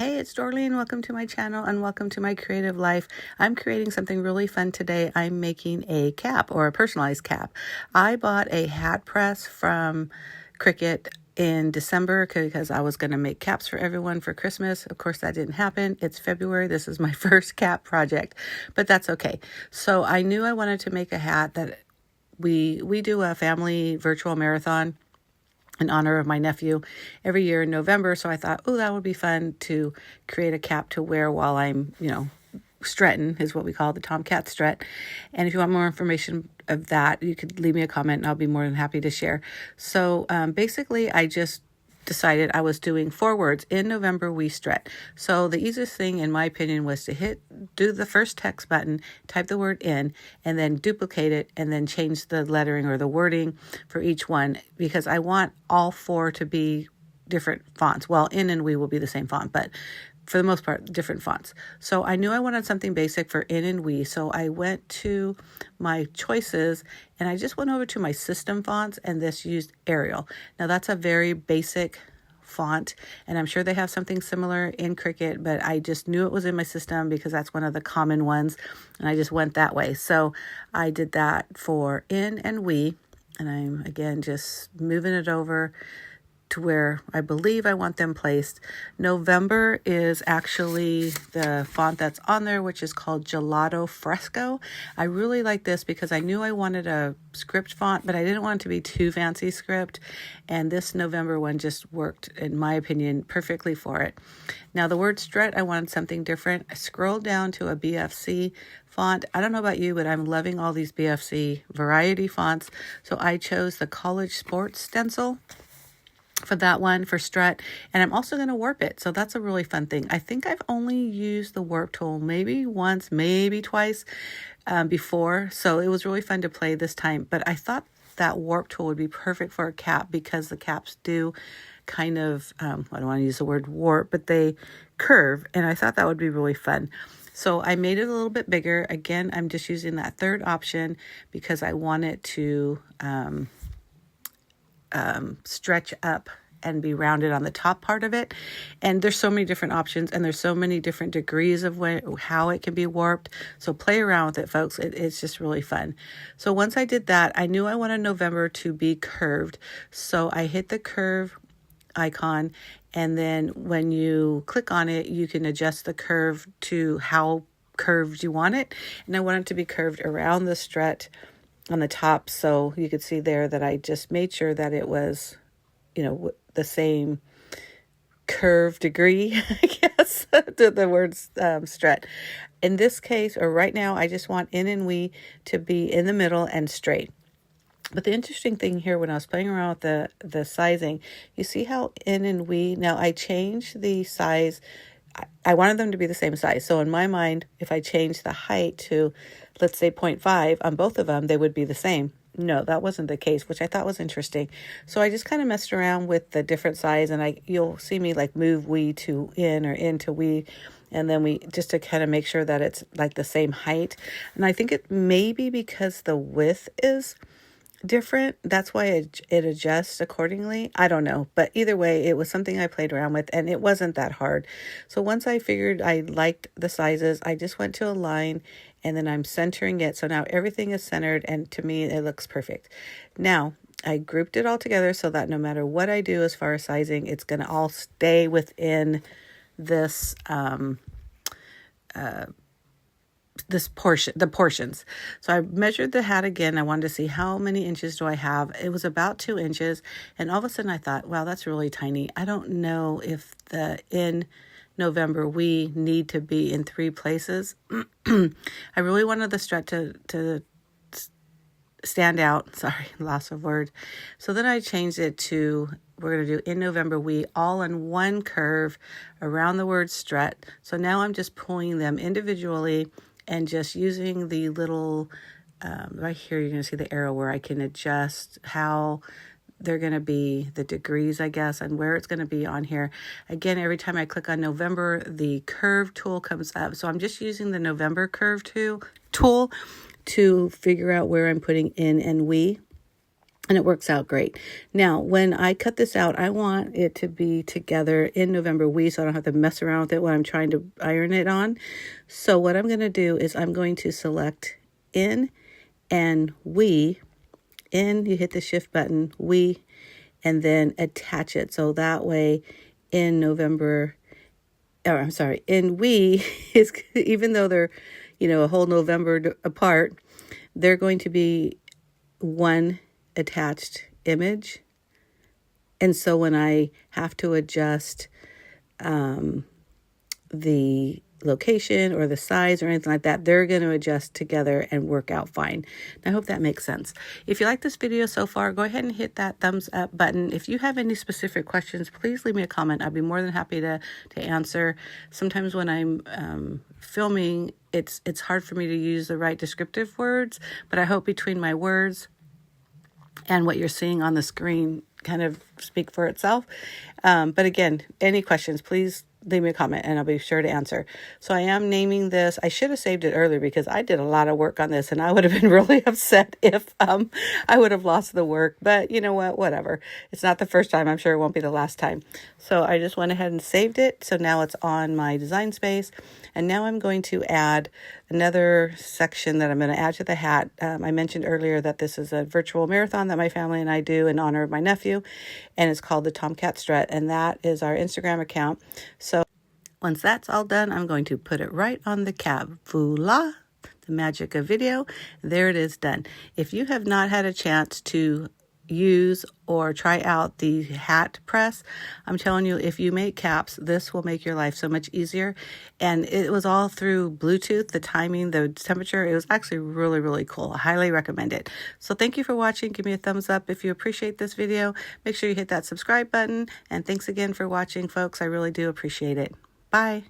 Hey, it's Dorleen. Welcome to my channel and welcome to my creative life. I'm creating something really fun today. I'm making a cap or a personalized cap. I bought a hat press from Cricut in December because I was going to make caps for everyone for Christmas. Of course, that didn't happen. It's February. This is my first cap project, but that's okay. So I knew I wanted to make a hat that we do a family virtual marathon in honor of my nephew every year in November. So I thought, oh, that would be fun to create a cap to wear while I'm, strutting is what we call the Tomcat strut. And if you want more information of that, you could leave me a comment and I'll be more than happy to share. So basically, I just decided I was doing 4 words. In November, we strut. So the easiest thing, in my opinion, was to do the first text button, type the word in, and then duplicate it, and then change the lettering or the wording for each one, because I want all 4 to be different fonts. Well, in and we will be the same font, but for the most part, different fonts. So I knew I wanted something basic for in and we. So I went to my choices and I just went over to my system fonts, and this used Arial. Now that's a very basic font, and I'm sure they have something similar in Cricut, but I just knew it was in my system because that's one of the common ones, and I just went that way. So I did that for in and we, and I'm again just moving it over to where I believe I want them placed. November is actually the font that's on there, which is called Gelato Fresco. I really like this because I knew I wanted a script font, but I didn't want it to be too fancy script. And this November one just worked, in my opinion, perfectly for it. Now the word strut, I wanted something different. I scrolled down to a BFC font. I don't know about you, but I'm loving all these BFC variety fonts. So I chose the College Sports stencil for that one, for strut, and I'm also going to warp it. So that's a really fun thing. I think I've only used the warp tool maybe once, maybe twice before. So it was really fun to play this time, but I thought that warp tool would be perfect for a cap because the caps do kind of, I don't want to use the word warp, but they curve, and I thought that would be really fun. So I made it a little bit bigger. Again, I'm just using that third option because I want it to stretch up and be rounded on the top part of it. And there's so many different options, and there's so many different degrees of how it can be warped. So play around with it, folks. It's just really fun. So once I did that, I knew I wanted November to be curved. So I hit the curve icon, and then when you click on it, you can adjust the curve to how curved you want it. And I want it to be curved around the strut on the top, so you could see there that I just made sure that it was, the same curve degree, I guess, to the words strut. In this case, or right now, I just want in and we to be in the middle and straight. But the interesting thing here, when I was playing around with the sizing, you see how in and we, now I changed the size. I wanted them to be the same size. So in my mind, if I change the height to, let's say 0.5 on both of them, they would be the same. No, that wasn't the case, which I thought was interesting. So I just kind of messed around with the different size, and you'll see me like move we to in or in to we, and then we just to kind of make sure that it's like the same height. And I think it may be because the width is different. That's why it adjusts accordingly. I don't know. But either way, it was something I played around with, and it wasn't that hard. So once I figured I liked the sizes, I just went to a line, and then I'm centering it. So now everything is centered, and to me, it looks perfect. Now, I grouped it all together so that no matter what I do as far as sizing, it's going to all stay within this the portions. So I measured the hat again. I wanted to see how many inches do I have. It was about 2 inches. And all of a sudden I thought, wow, that's really tiny. I don't know if in November we need to be in 3 places. I really wanted the strut to stand out. Sorry, loss of word. So then I changed it to, we're going to do in November we, all in one curve around the word strut. So now I'm just pulling them individually and just using the little, right here, you're going to see the arrow where I can adjust how they're going to be, the degrees, I guess, and where it's going to be on here. Again, every time I click on November, the curve tool comes up. So I'm just using the November curve tool to figure out where I'm putting in and we. and it works out great. Now, when I cut this out, I want it to be together in November weave, so I don't have to mess around with it when I'm trying to iron it on. So what I'm going to do is I'm going to select in and we. In, you hit the shift button, we, and then attach it. So that way in November, or I'm sorry, in we is, even though they're, a whole November apart, they're going to be one attached image. And so when I have to adjust the location or the size or anything like that, they're going to adjust together and work out fine. I hope that makes sense. If you like this video so far, go ahead and hit that thumbs up button. If you have any specific questions, please leave me a comment. I'd be more than happy to answer. Sometimes when I'm filming, it's hard for me to use the right descriptive words, but I hope between my words and what you're seeing on the screen kind of speak for itself. But again, any questions, please leave me a comment and I'll be sure to answer. So I am naming this. I should have saved it earlier because I did a lot of work on this and I would have been really upset if I would have lost the work. But you know what? Whatever. It's not the first time. I'm sure it won't be the last time. So I just went ahead and saved it. So now it's on my Desgn Space. And now I'm going to add another section that I'm going to add to the hat. I mentioned earlier that this is a virtual marathon that my family and I do in honor of my nephew, and it's called the Tomcat Strut, and that is our Instagram account. So once that's all done, I'm going to put it right on the cap. Voila! The magic of video. There it is, done. If you have not had a chance to use or try out the hat press, I'm telling you, if you make caps, this will make your life so much easier. And it was all through Bluetooth, the timing, the temperature. It was actually really, really cool. I highly recommend it. So thank you for watching. Give me a thumbs up if you appreciate this video. Make sure you hit that subscribe button. And thanks again for watching, folks. I really do appreciate it. Bye.